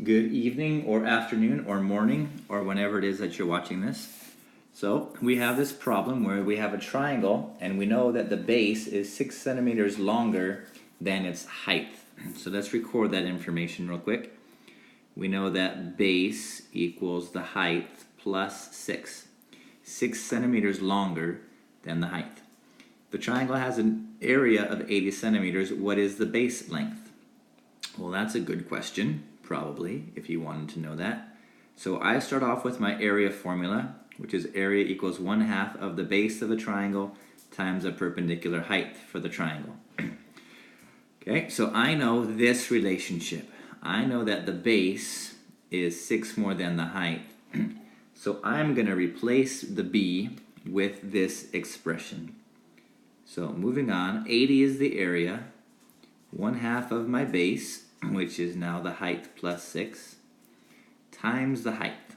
Good evening or afternoon or morning or whenever it is that you're watching this. So we have this problem where we have a triangle and we know that the base is 6 centimeters longer than its height. So let's record that information real quick. We know that base equals the height plus 6. 6 centimeters longer than the height. The triangle has an area of 80 centimeters. What is the base length? Well, that's a good question, probably, if you wanted to know that. So I start off with my area formula, which is area equals 1/2 of the base of a triangle times the perpendicular height for the triangle. Okay, so I know this relationship. I know that the base is 6 more than the height. So I'm going to replace the b with this expression. So moving on, 80 is the area, 1/2 of my base, which is now the height plus 6, times the height.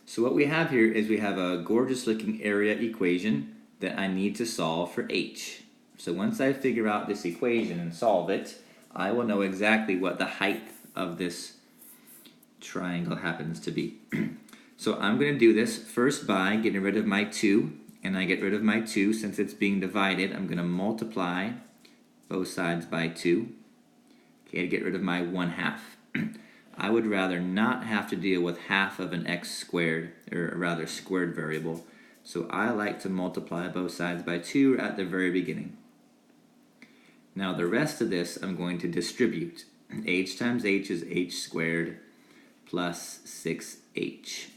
So what we have here is we have a gorgeous looking area equation that I need to solve for h. So once I figure out this equation and solve it, I will know exactly what the height of this triangle happens to be. So I'm going to do this first by getting rid of my 2, and I get rid of my 2 since it's being divided. I'm going to multiply both sides by 2. Okay, to get rid of my 1/2. I would rather not have to deal with half of an x squared, or rather squared variable. So I like to multiply both sides by 2 at the very beginning. Now the rest of this I'm going to distribute. H times h is h squared plus 6h.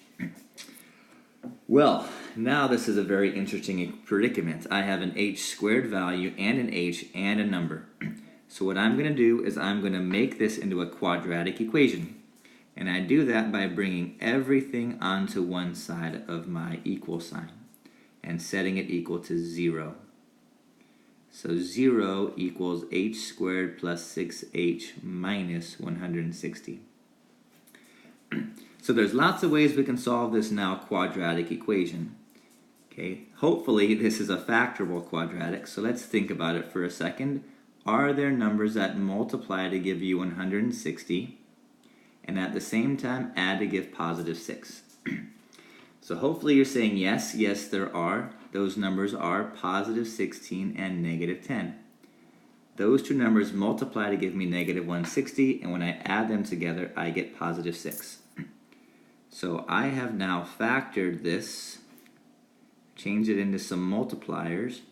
Well, now this is a very interesting predicament. I have an h squared value and an h and a number. So what I'm going to do is I'm going to make this into a quadratic equation. And I do that by bringing everything onto one side of my equal sign and setting it equal to 0. So 0 equals h squared plus 6h minus 160. So there's lots of ways we can solve this now quadratic equation. Okay, hopefully this is a factorable quadratic, so let's think about it for a second. Are there numbers that multiply to give you 160 and at the same time add to give positive 6? So hopefully you're saying yes, yes there are. Those numbers are positive 16 and negative 10. Those two numbers multiply to give me negative 160, and when I add them together I get positive 6. So I have now factored this, changed it into some multipliers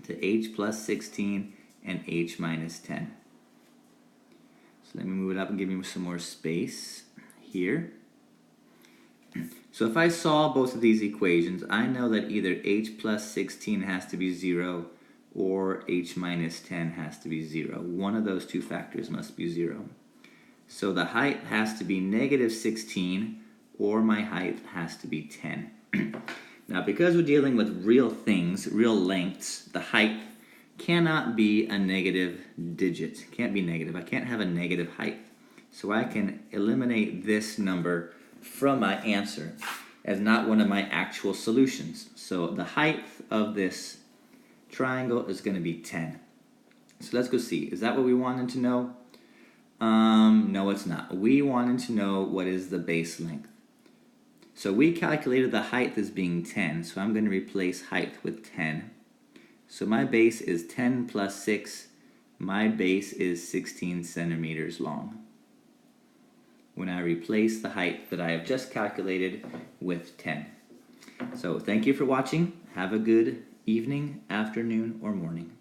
to h plus 16 and h minus 10. So let me move it up and give you some more space here. So if I solve both of these equations, I know that either h plus 16 has to be 0 or h minus 10 has to be 0. One of those two factors must be 0. So the height has to be negative 16 or my height has to be 10. Now because we're dealing with real things, real lengths, the height cannot be a negative digit. Can't be negative. I can't have a negative height. So I can eliminate this number from my answer as not one of my actual solutions. So the height of this triangle is going to be 10. So let's go see. Is that what we wanted to know? No, it's not. We wanted to know what is the base length. So we calculated the height as being 10, so I'm going to replace height with 10. So my base is 10 plus 6. My base is 16 centimeters long when I replace the height that I have just calculated with 10. So thank you for watching. Have a good evening, afternoon, or morning.